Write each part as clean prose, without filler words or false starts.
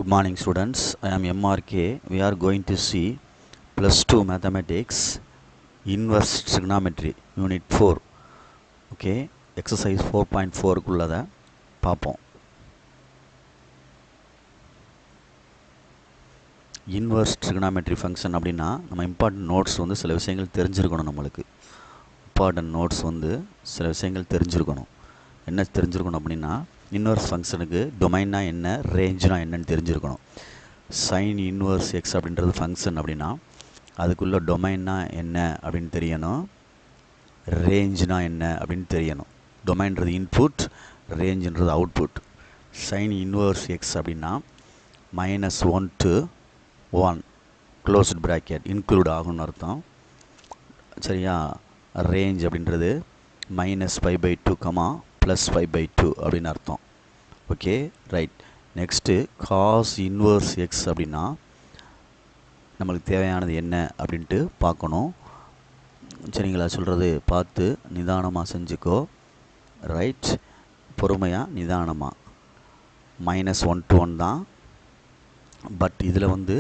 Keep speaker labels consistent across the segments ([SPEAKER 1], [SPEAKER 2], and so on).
[SPEAKER 1] Good morning students, I am MRK. We are going to see plus 2 mathematics inverse trigonometry unit 4. Okay, exercise 4.4 குள்ளத பார்ப்போம். Inverse trigonometry function அப்படின்னா நம்ம important notes வந்து சில விஷயங்கள் தெரிஞ்சிருக்கணும். நம்மளுக்கு இம்பார்ட்டன்ட் நோட்ஸ் வந்து சில விஷயங்கள் தெரிஞ்சிருக்கணும். என்ன தெரிஞ்சிருக்கணும் அப்படின்னா இன்வர்ஸ் ஃபங்க்ஷனுக்கு டொமைன்னா என்ன, ரேஞ்சுனா என்னன்னு தெரிஞ்சிருக்கணும். சைன் இன்வர்ஸ் எக்ஸ் அப்படின்றது ஃபங்க்ஷன் அப்படின்னா அதுக்குள்ளே டொமைன்னா என்ன அப்படின்னு தெரியணும், ரேஞ்சுனா என்ன அப்படின்னு தெரியணும். டொமைன்றது இன்புட், ரேஞ்சுன்றது அவுட்புட். சைன் இன்வர்ஸ் எக்ஸ் அப்படின்னா -1 to 1 க்ளோஸ்ட் ப்ராக்கெட் இன்க்ளூட் ஆகும்னு அர்த்தம். சரியா? ரேஞ்ச் அப்படின்றது -π/2, +π/2 அப்படின்னு அர்த்தம். Okay, right. Next cos inverse x அப்படின்னா நம்மளுக்கு தேவையானது என்ன அப்படின்ட்டு பார்க்கணும். சரிங்களா? சொல்கிறது பார்த்து நிதானமாக செஞ்சுக்கோ. ரைட், பொறுமையாக நிதானமாக. -1 to 1 தான், பட் இதில் வந்து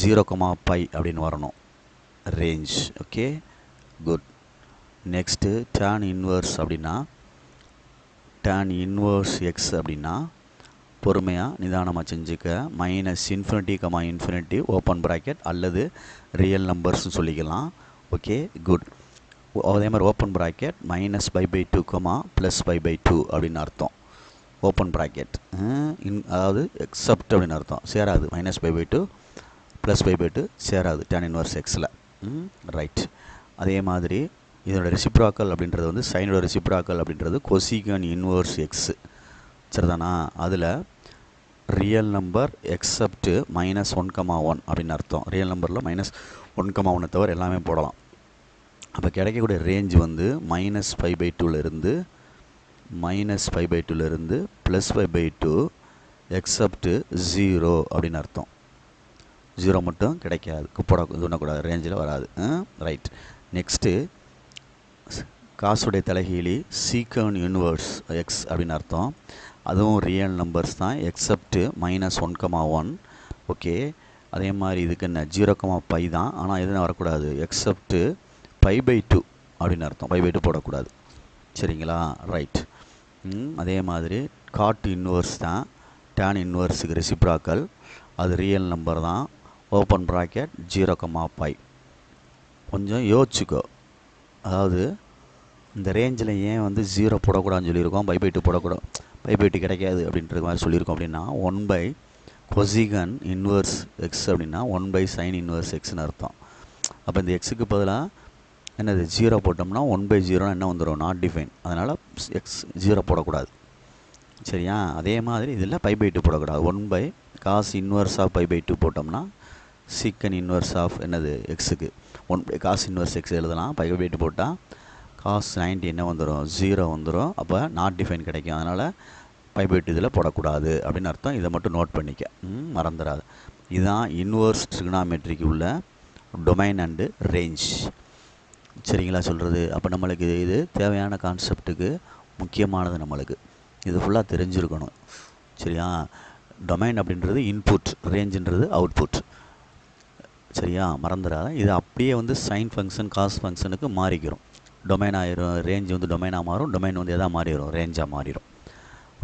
[SPEAKER 1] 0,π அப்படின்னு வரணும் range. Okay, good. Next tan inverse அப்படின்னா tan இன்வர்ஸ் எக்ஸ் அப்படின்னா பொறுமையாக நிதானமாக செஞ்சுக்க. -∞, ஓப்பன் ப்ராக்கெட் அல்லது ரியல் நம்பர்ஸ்னு சொல்லிக்கலாம். Okay, good. அதே மாதிரி ஓப்பன் ப்ராக்கெட் -π/2, +π/2 அப்படின்னு அர்த்தம். ஓப்பன் ப்ராக்கெட் அதாவது எக்ஸப்ட் அப்படின்னு அர்த்தம். சேராது. -π/2 +π/2 சேராது tan இன்வர்ஸ் எக்ஸில். ரைட். அதே மாதிரி இதோட ரெசிப்ராக்கல் அப்படின்றது வந்து சைனோட ரெசிப்ராக்கல் அப்படின்றது கொசிகன் இன்வர்ஸ் எக்ஸு. சரிதானா? அதில் ரியல் நம்பர் எக்ஸப்ட் -1,1 அப்படின்னு அர்த்தம். ரியல் நம்பரில் -1,1 தவிர எல்லாமே போடலாம். அப்போ கிடைக்கக்கூடிய ரேஞ்ச் வந்து -π/2லேருந்து +π/2 எக்ஸப்ட் 0 அப்படின்னு அர்த்தம். 0 மட்டும் கிடைக்காது, பண்ணக்கூடாது, ரேஞ்சில் வராது. ரைட். நெக்ஸ்ட்டு காசுடைய தலைகீழி சீக்கன் யூனிவர்ஸ் எக்ஸ் அப்படின்னு அர்த்தம். அதுவும் ரியல் நம்பர்ஸ் தான், எக்ஸப்ட் -1,1. ஓகே, அதே மாதிரி இதுக்கு என்ன 0,π தான், ஆனால் எதுனா வரக்கூடாது, எக்ஸப்ட் π/2 அப்படின்னு அர்த்தம். π/2 போடக்கூடாது. சரிங்களா? ரைட். அதே மாதிரி காட் இன்வர்ஸ் தான் tan இன்வர்ஸுக்கு ரெசிப்ராக்கல். அது ரியல் நம்பர் தான், ஓப்பன் ப்ராக்கெட் 0,π. கொஞ்சம் யோசிச்சுக்கோ. அதாவது இந்த ரேஞ்சில் ஏன் வந்து 0 போடக்கூடாதுன்னு சொல்லியிருக்கோம், π/2 போடக்கூடாது, π/2 கிடைக்காது அப்படின்ற மாதிரி சொல்லியிருக்கோம். அப்படின்னா 1 கொசிகன் இன்வர்ஸ் எக்ஸ் அப்படின்னா 1 sin இன்வர்ஸ் எக்ஸ்னு அர்த்தம். அப்போ இந்த எக்ஸுக்கு பதிலாக என்னது 0 போட்டோம்னா 1/0 என்ன வந்துடும், நாட் டிஃபைன். அதனால் எக்ஸ் 0 போடக்கூடாது. சரியா? அதே மாதிரி இதில் π/2 போடக்கூடாது. 1 cos இன்வர்ஸ் ஆஃப் π/2 போட்டோம்னா சீக்கன் இன்வர்ஸ் ஆஃப் என்னது எக்ஸுக்கு 1 cos இன்வர்ஸ் எக்ஸ் எழுதலாம். π/2 போட்டால் cos 90 என்ன வந்துடும், 0 வந்துடும். அப்போ நாட் டிஃபைன் கிடைக்கும். அதனால் π/2 இதில் போடக்கூடாது அப்படின்னு அர்த்தம். இதை மட்டும் நோட் பண்ணிக்க, மறந்துடாது. இதுதான் இன்வர்ஸ் ட்ரிகனாமெட்ரிக்கு உள்ள டொமைன் அண்டு ரேஞ்ச். சரிங்களா சொல்கிறது? அப்போ நம்மளுக்கு இது தேவையான கான்செப்ட்டுக்கு முக்கியமானது. நம்மளுக்கு இது ஃபுல்லாக தெரிஞ்சிருக்கணும். சரியா? டொமைன் அப்படின்றது இன்புட், ரேஞ்சுன்றது அவுட்புட். சரியா? மறந்துடாத. இது அப்படியே வந்து சைன் ஃபங்க்ஷன் காஸ் ஃபங்க்ஷனுக்கு மாறிக்கிறோம். டொமைன் ஆயிரும், ரேஞ்ச் வந்து டொமைனாக மாறும், டொமைன் வந்து எதாக மாறிடும், ரேஞ்சாக மாறிடும்.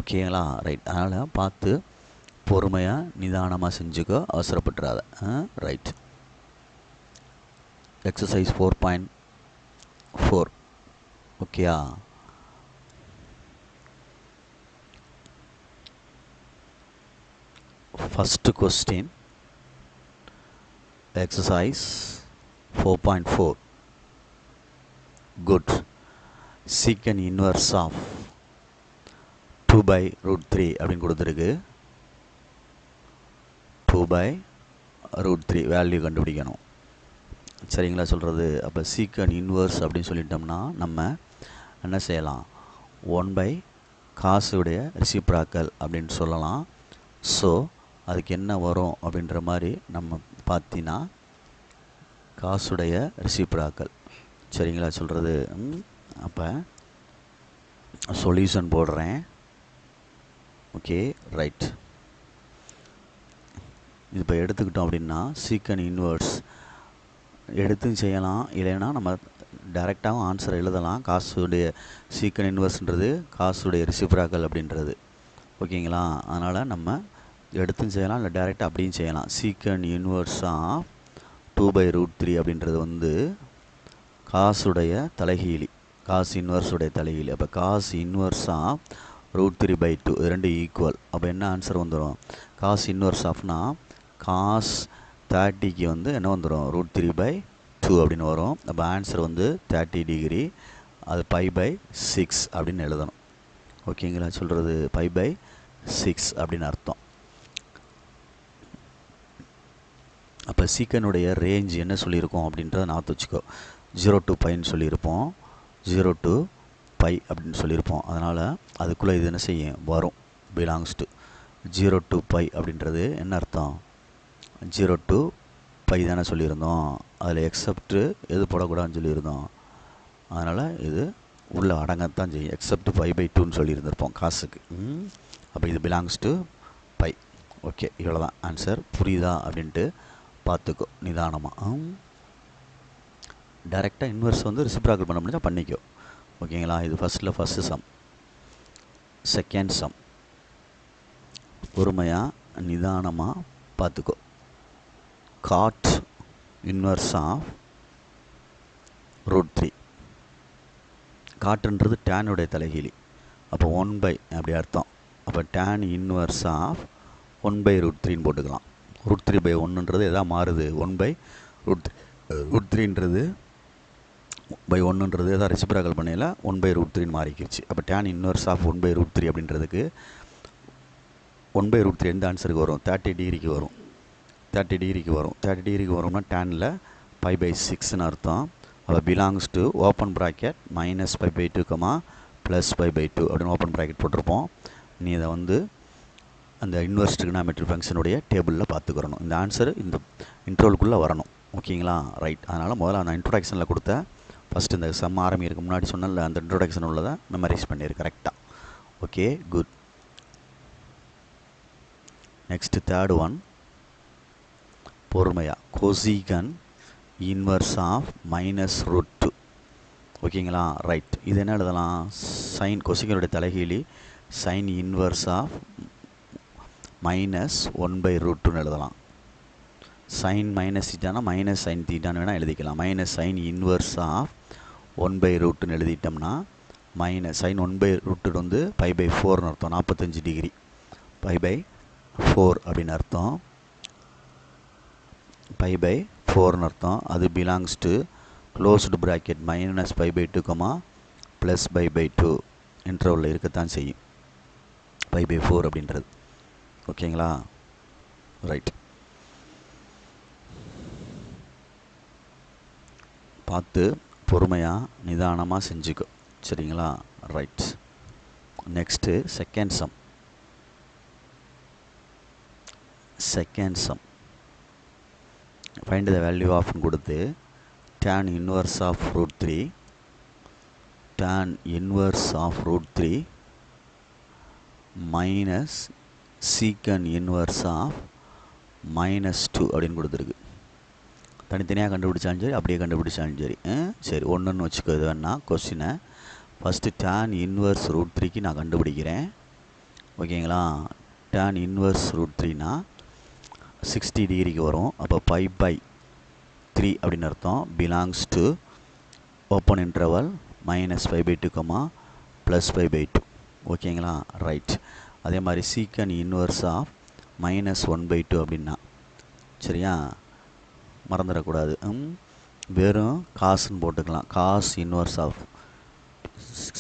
[SPEAKER 1] ஓகேங்களா? ரைட். அதனால் பார்த்து பொறுமையாக நிதானமாக செஞ்சுக்கோ, அவசரப்பட்டுறாத. ரைட். எக்ஸசைஸ் 4.4. ஓகேயா? First question, exercise 4.4. Good. Secant inverse of 2/√3 அப்படின்னு கொடுத்துருக்கு. 2/√3 வேல்யூ கண்டுபிடிக்கணும். சரிங்களா சொல்கிறது? அப்போ சீக்கன் இன்வர்ஸ் அப்படின்னு சொல்லிட்டோம்னா நம்ம என்ன செய்யலாம், 1 காசுடைய ரெசிப்ராக்கல் அப்படின்னு சொல்லலாம். ஸோ அதுக்கு என்ன வரும் அப்படின்ற மாதிரி நம்ம பார்த்தீங்கன்னா காசுடைய ரெசிப்ராக்கல். சரிங்களா சொல்கிறது? அப்போ சொல்யூஷன் போடுறேன். Okay, right. இப்போ எடுத்துக்கிட்டோம் அப்படின்னா சீக்கன் இன்வர்ஸ் எடுத்தும் செய்யலாம், இல்லைன்னா நம்ம டைரெக்டாகவும் ஆன்சர் எழுதலாம். காசுடைய சீக்கன் இன்வர்ஸ்ன்றது காசுடைய ரெசிப்ராக்கல் அப்படின்றது. ஓகேங்களா? அதனால் நம்ம எடுத்தும் செய்யலாம், இல்லை டைரெக்டாக அப்படியும் செய்யலாம். சீக்கன் இன்வர்ஸ் ஆஃப் 2/√3 அப்படின்றது வந்து காசுடைய தலைகீழி, காசு இன்வர்ஸுடைய தலைகீழி. அப்போ காசு இன்வர்ஸ் ஆஃப் √3/2 இது ரெண்டு ஈக்குவல். அப்போ என்ன ஆன்சர் வந்துடும்? காசு இன்வர்ஸ் ஆஃப்னா காஸ் 30க்கு வந்து என்ன வந்துடும்? √3/2 அப்படின்னு வரும். அப்போ ஆன்சர் வந்து 30 டிகிரி. அது π/6 அப்படின்னு எழுதணும். ஓகேங்களா? சொல்கிறது π/6 அப்படின்னு அர்த்தம். அப்போ சீக்கனுடைய ரேஞ்ச் என்ன சொல்லியிருக்கோம் அப்படின்றத நான் வச்சுக்கோ. 0 to πன்னு சொல்லியிருப்போம், 0 to π அப்படின்னு சொல்லியிருப்போம். அதனால் அதுக்குள்ளே இது என்ன செய்யும்? வரும். பிலாங்ஸ் டு 0 to π அப்படின்றது என்ன அர்த்தம்? 0 to π தானே சொல்லியிருந்தோம். அதில் எக்ஸப்ட்டு எது போடக்கூடாதுன்னு சொல்லியிருந்தோம். அதனால் இது உள்ளே அடங்கத்தான் செய்யும். எக்ஸப்ட் π/2ன்னு சொல்லியிருந்திருப்போம் காசுக்கு. அப்போ இது பிலாங்ஸ் டு π. ஓகே, இவ்வளோ தான் ஆன்சர். புரியுதா அப்படின்ட்டு பார்த்துக்கோ நிதானமாக. டைரெக்டாக இன்வெர்ஸ் வந்து ரெசிப்ராக்கல் பண்ண முடிஞ்சால் பண்ணிக்கோ. ஓகேங்களா? இது ஃபஸ்ட்டு சம். செகண்ட் சம் பொறுமையாக நிதானமாக பார்த்துக்கோ. Cot inverse of √3. காட்டுன்றது டேனுடைய தலைகீழி. அப்போ 1/, அப்படி அர்த்தம். அப்போ டேன் இன்வெர்ஸ் ஆஃப் 1/√3ன்னு போட்டுக்கலாம். √3/1ன்றது எதாவது மாறுது? 1/√3ன்றது /1ன்றது எதாவது ரெசிப்ராக்கல் பண்ணையில் 1/√3ன்னு மாறிக்கிடுச்சு. அப்போ டேன் இன்வெர்ஸ் ஆஃப் 1/√3 அப்படின்றதுக்கு 1/√3 எந்த ஆன்சருக்கு வரும்? 30 டிகிரிக்கு வரும். 30 டிகிரிக்கு வரும். 30 டிகிரிக்கு வரும்னா டேனில் π/6ன்னு அர்த்தம். அப்போ பிலாங்ஸ் டு ஓப்பன் ப்ராக்கெட் -π/2, +π/2 அப்படின்னு ஓப்பன் ப்ராக்கெட் போட்டிருப்போம். நீ இதை வந்து அந்த இன்வெர்ஸ் ட்ரிகனாமெட்ரி ஃபங்க்ஷனுடைய டேபிளில் பார்த்துக்கிறணும். இந்த ஆன்சர் இந்த இன்ட்ரோலுக்குள்ளே வரணும். ஓகேங்களா? ரைட். அதனால் முதல்ல அந்த இன்ட்ரோடக்ஷனில் கொடுத்த ஃபஸ்ட்டு இந்த சம் ஆரம்பிக்கிறதுக்கு முன்னாடி சொன்னல அந்த இன்ட்ரோடக்ஷன் உள்ளதை மெமரைஸ் பண்ணிடு கரெக்டாக. Okay, good. Next third one பொறுமையாக. Cosecant inverse of -√2. ஓகேங்களா? ரைட். இது என்ன எழுதலாம்? சைன் கொசீகனுடைய தலைகீழி சைன் இன்வெர்ஸ் ஆஃப் -1/√2ன்னு எழுதலாம். சைன் மைனஸ் தீட்டானா மைனஸ் சைன் தீட்டான்னு வேணால் எழுதிக்கலாம். சைன் இன்வெர்ஸ் ஆஃப் 1/√2ன்னு எழுதிட்டோம்னா சைன் 1/√2 வந்து π/4ன்னு அர்த்தம். 45 டிகிரி. π/4 அப்படின்னு அர்த்தம். π/4ன்னு அர்த்தம். அது பிலாங்ஸ் டு க்ளோஸ்டு ப்ராக்கெட் -π/2, +π/2 இன்டர்வலில் இருக்கத்தான் செய்யும் π/4 அப்படின்றது. ஓகேங்களா? ரைட். பார்த்து பொறுமையாக நிதானமாக செஞ்சுக்கோ. சரிங்களா? Right. Next second sum. Find the value ஆஃப்னு கொடுத்து tan inverse of √3 minus secant inverse of -2 அப்படின்னு கொடுத்துருக்கு. தனித்தனியாக கண்டுபிடிச்சாலும் சரி, அப்படியே கண்டுபிடிச்சாலும் சரி. சரி, ஒன்றுன்னு வச்சுக்கோ. இது வேணா கொஸ்டினை ஃபஸ்ட்டு tan இன்வெர்ஸ் √3க்கு நான் கண்டுபிடிக்கிறேன். ஓகேங்களா? tan இன்வெர்ஸ் √3னா 60 டிகிரிக்கு வரும். அப்போ π/3 அப்படின்னு அர்த்தம். Belongs to open interval -π/2, +π/2. ஓகேங்களா? ரைட். அதே மாதிரி சீக்கன் இன்வெர்ஸ் ஆஃப் -1/2 அப்படின்னா சரியா? மறந்துடக்கூடாது. வெறும் காசுன்னு போட்டுக்கலாம். Cos inverse of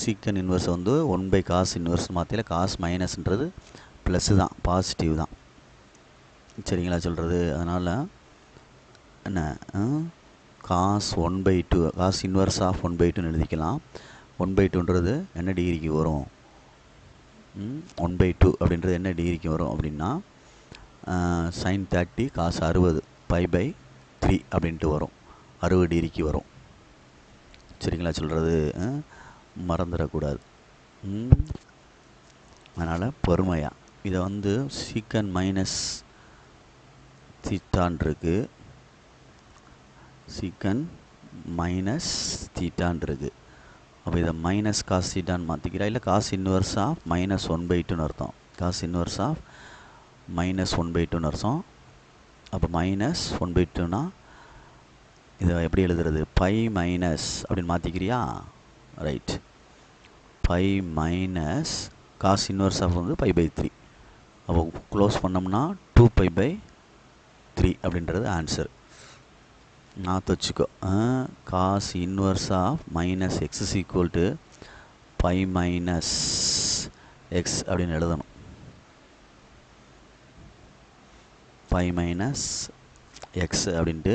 [SPEAKER 1] secant inverse வந்து 1/cos இன்வெர்ஸ் மாற்றில காஸ் மைனஸ்ன்றது ப்ளஸ்ஸு தான், பாசிட்டிவ் தான். சரிங்களா சொல்கிறது? அதனால் என்ன காஸ் 1/2 காஸ் இன்வெர்ஸ் ஆஃப் 1/2ன்னு எழுதிக்கலாம். 1/2ன்றது என்ன டிகிரிக்கு வரும்? 1/2 அப்படின்றது என்ன டிகிரிக்கு வரும் அப்படின்னா sin 30 cos 60 π/3 அப்படின்ட்டு வரும். 60 டிகிரிக்கு வரும். சரிங்களா சொல்கிறது? மறந்துடக்கூடாது. அதனால் பொறுமையாக இதை வந்து சீக்கன் தீட்டான் இருக்குது, சீக்கன் மைனஸ் தீட்டான் இருக்குது. அப்போ இதை மைனஸ் காஸ் தீட்டான்னு மாற்றிக்கிறா, இல்லை காஸ் இன்வர்ஸ் ஆஃப் மைனஸ் 1/2ன்னு அர்த்தம். காஸ் இன்வர்ஸ் ஆஃப் மைனஸ் 1/2ன்னு அர்த்தம். அப்போ மைனஸ் 1/2னா இதை எப்படி எழுதுறது? பை மைனஸ் அப்படின்னு மாற்றிக்கிறியா? Right. Pi minus cos inverse of வந்து π/3. அப்போ க்ளோஸ் பண்ணோம்னா 2π/3 அப்படின்றது ஆன்சர். நான் வச்சுக்கோ, cos inverse of minus x is equal to pi minus x அப்படின்னு எழுதணும். பை மைனஸ் எக்ஸ் அப்படின்ட்டு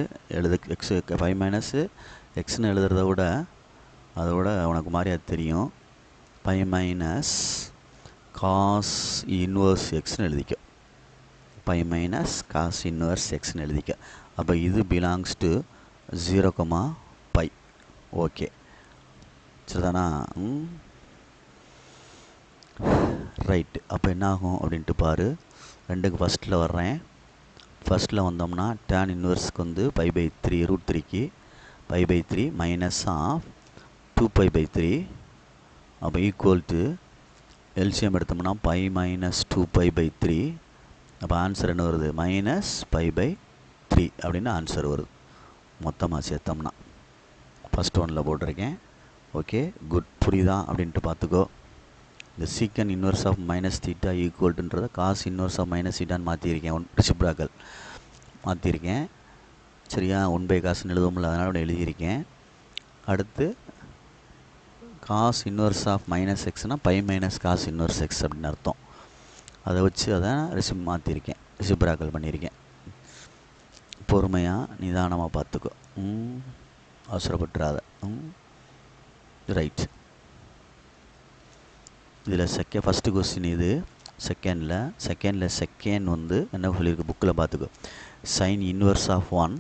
[SPEAKER 1] எக்ஸு பை மைனஸு எக்ஸ்ன்னு எழுதுறத விட அதோட உனக்கு மாதிரி அது தெரியும். பை மைனஸ் காஸ் இன்வர்ஸ் எக்ஸ்ன்னு எழுதிக்க. பை மைனஸ் காஸ் இன்வர்ஸ் எக்ஸ்ன்னு எழுதிக்க. அப்போ இது பிலாங்ஸ் டு 0,π. ஓகே, சரிதானா? ரைட்டு. அப்போ என்ன ஆகும் அப்படின்ட்டு பாரு. ரெண்டுக்கு ஃபஸ்ட்டில் வர்றேன். ஃபஸ்ட்டில் வந்தோம்னா டேன் இன்வர்ஸ்க்கு வந்து π/3 √3க்கு π/3 மைனஸ் ஆஃப் 2π/3. அப்போ ஈக்குவல் டு எல்சிஎம் எடுத்தோம்னா பை மைனஸ் 2π/3. அப்போ ஆன்சர் என்ன வருது? மைனஸ் π/3 அப்படின்னு ஆன்சர் வருது. மொத்தமாக சேர்த்தோம்னா ஃபஸ்ட் ஒன்னில் போட்டிருக்கேன். Okay, good. புரியுதா அப்படின்ட்டு பார்த்துக்கோ. இந்த secant inverse of minus theta ஈக்குவல்ட்டுன்றதை காஸ் இன்வர்ஸ் ஆஃப் மைனஸ் தீட்டான்னு மாற்றிருக்கேன். ரெசிப்ராக்கல் மாற்றிருக்கேன். சரியா? 1/காசுன்னு எழுதுவோம்ல, அதனால் அப்படி எழுதியிருக்கேன். அடுத்து காஸ் இன்வர்ஸ் ஆஃப் மைனஸ் எக்ஸ்னால் pi minus cos inverse x அப்படின்னு அர்த்தம். அதை வச்சு அதை மாற்றிருக்கேன், ரெசிப்ராக்கல் பண்ணியிருக்கேன். பொறுமையாக நிதானமாக பார்த்துக்கோ, அவசரப்பட்டுறாத. ரைட். இதில் ஃபஸ்ட்டு கொஸ்டின் இது. செகண்டில் செகண்ட் வந்து என்ன சொல்லியிருக்கு புக்கில் பார்த்துக்கோ. Sine inverse of 1,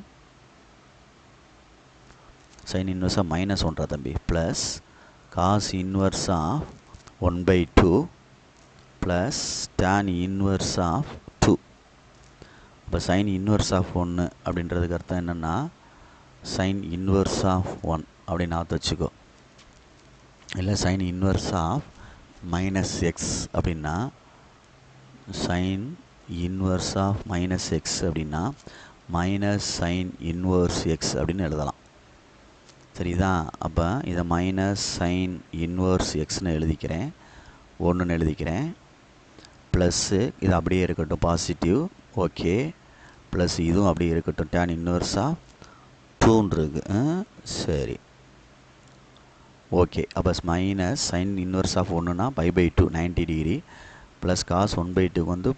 [SPEAKER 1] sine inverse of minus 1 தம்பி, plus cos inverse of 1/2 plus tan inverse of 2. இப்போ சைன் இன்வர்ஸ் ஆஃப் 1 அப்படின்றதுக்கு அர்த்தம் என்னென்னா சைன் இன்வர்ஸ் ஆஃப் 1 அப்படின்னு ஆற்ற வச்சுக்கோ. இல்லை sine inverse of minus x அப்படின்னா sine inverse of minus x அப்படின்னா மைனஸ் சைன் இன்வர்ஸ் எக்ஸ் அப்படின்னு எழுதலாம். சரிதா? அப்போ இதை மைனஸ் சைன் இன்வர்ஸ் எக்ஸ்ன்னு எழுதிக்கிறேன், 1ன்னு எழுதிக்கிறேன். ப்ளஸ்ஸு இது அப்படியே இருக்கட்டும், பாசிட்டிவ். ஓகே, ப்ளஸ் இதுவும் அப்படியே இருக்கட்டும், டேன் இன்வர்ஸ் ஆஃப் 2ன்னு இருக்குது. சரி, ஓகே. அப்போ மைனஸ் சைன் இன்வர்ஸ் ஆஃப் 1னா π/2 90 டிகிரி ப்ளஸ் காஸ் 1/2 வந்து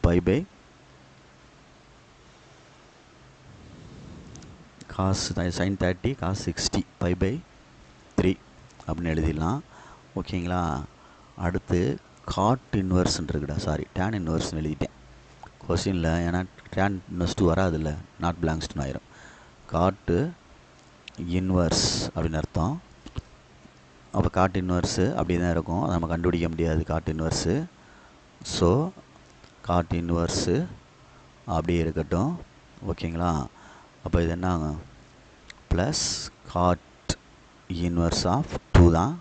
[SPEAKER 1] காஸ் சைன் 30 காஸ் 60 π/3 அப்படின்னு எழுதிடலாம். ஓகேங்களா? அடுத்து காட் இன்வர்ஸ்ன்னு இருக்குடா, சாரி டேன் இன்வர்ஸ்ன்னு எழுதிட்டேன் கொஸ்டினில். ஏன்னா டேன் இன்வர்ஸ் 2 வராதில்ல, நாட் பிலாங்ஸ்டுன்னு ஆயிரும். காட்டு இன்வர்ஸ் அப்படின்னு அர்த்தம். அப்போ காட் இன்வர்ஸு அப்படி தான் இருக்கும், அதை நம்ம கண்டுபிடிக்க முடியாது cot inverse. So cot inverse அப்படியே இருக்கட்டும். ஓகேங்களா? அப்போ இது என்ன ஆகும்? ப்ளஸ் காட் இன்வர்ஸ் ஆஃப் 2 தான்.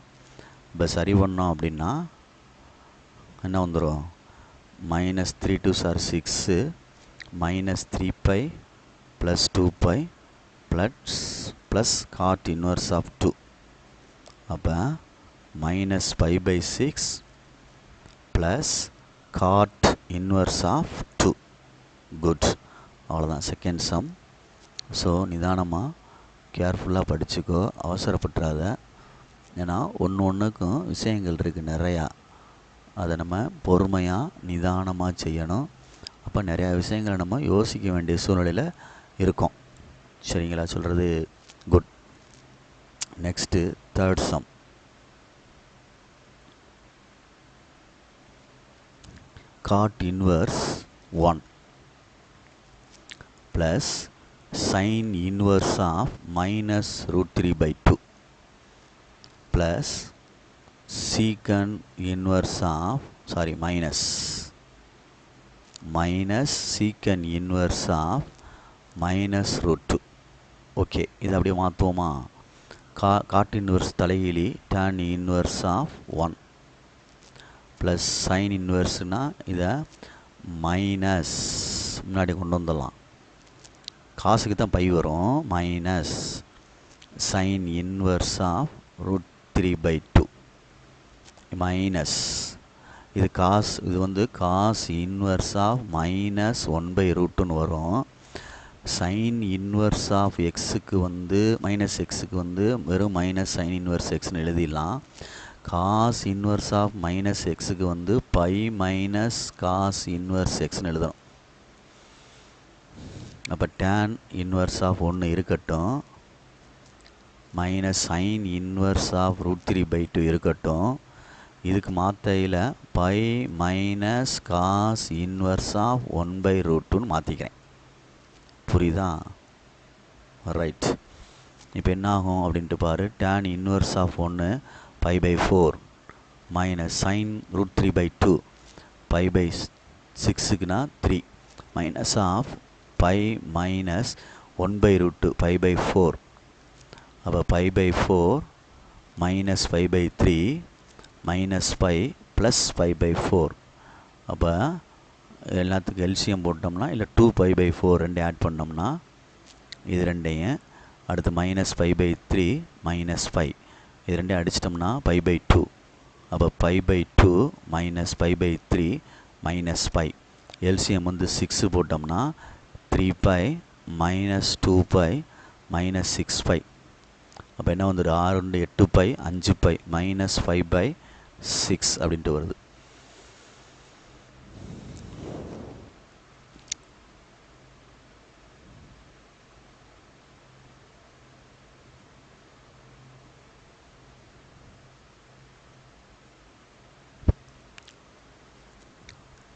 [SPEAKER 1] இப்போ சரி பண்ணோம் அப்படின்னா என்ன வந்துடும்? Minus 3 2s are 6 minus 3π plus 2π plus cot inverse of 2. அப்போ minus π/6 plus cot inverse of 2. Good. அவ்வளோதான் செகண்ட் சம். ஸோ நிதானமாக கேர்ஃபுல்லாக படிச்சுக்கோ, அவசரப்பட்டுறாத. ஏன்னா ஒன்றுக்கும் விஷயங்கள் இருக்குது நிறையா, அதை நம்ம பொறுமையாக நிதானமாக செய்யணும். அப்போ நிறையா விஷயங்களை நம்ம யோசிக்க வேண்டிய சூழ்நிலையில் இருக்கோம். சரிங்களா சொல்கிறது? Good. Next third sum. Cot inverse 1 plus sine inverse of minus √3/2 plus secant inverse of minus secant inverse of minus root 2. Okay, இதை அப்படியே மாற்றுவோமா? காட் இன்வெர்ஸ் தலைகீழி tan inverse of 1 plus sine இன்வெர்ஸ்னால் இதை மைனஸ் முன்னாடி கொண்டு வந்துடலாம். காசுக்கு தான் பை வரும். Minus sine inverse of root 3/2 minus இது இது வந்து காஸ் இன்வெர்ஸ் ஆஃப் மைனஸ் 1/√2ன்னு வரும். சைன் இன்வெர்ஸ் ஆஃப் எக்ஸுக்கு வந்து மைனஸ் எக்ஸுக்கு வந்து வெறும் மைனஸ் சைன் இன்வெர்ஸ் எக்ஸ்னு எழுதிடலாம். காஸ் இன்வெர்ஸ் ஆஃப் மைனஸ் எக்ஸுக்கு வந்து பை மைனஸ் காஸ் இன்வெர்ஸ் எக்ஸ்னு எழுதணும். அப்போ டேன் இன்வெர்ஸ் ஆஃப் 1 இருக்கட்டும், minus sine inverse of root 3/2 இருக்கட்டும். இதுக்கு மாற்றையில் pi minus cos inverse of 1/√2ன்னு மாற்றிக்கிறேன். புரியுதா? ரைட். இப்போ என்ன ஆகும் அப்படின்ட்டு பாரு. Tan inverse of 1 π/4 minus sine root 3/2 π/6க்குனா 3 மைனஸ் ஆஃப் பை மைனஸ் 1/√2 π/4. அப்போ π/4 மைனஸ் π/3 மைனஸ் பை ப்ளஸ் π/4. அப்போ எல்லாத்துக்கும் எல்சிஎம் போட்டோம்னா இல்லை 2π/4 ரெண்டையும் ஆட் பண்ணோம்னா இது ரெண்டையும் அடுத்து மைனஸ் π/3 மைனஸ் பை இது ரெண்டையும் அடிச்சிட்டோம்னா π/2. அப்போ π/2 மைனஸ் π/3 மைனஸ் பை எல்சிஎம் வந்து 6 போட்டோம்னா 3π மைனஸ் 2π மைனஸ் 6π. அப்போ என்ன வந்துடும்? 6 8π 5π மைனஸ் 5/6 அப்படின்ட்டு வருது.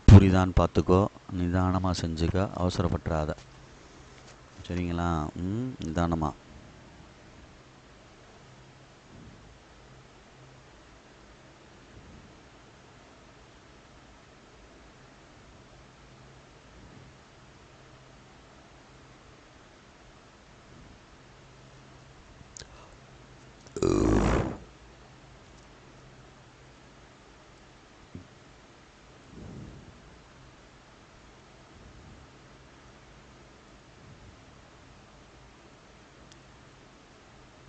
[SPEAKER 1] புரிதான்னு பார்த்துக்கோ, நிதானமாக செஞ்சுக்க, அவசரப்பட்டுறாத. சரிங்களா? நிதானமாக.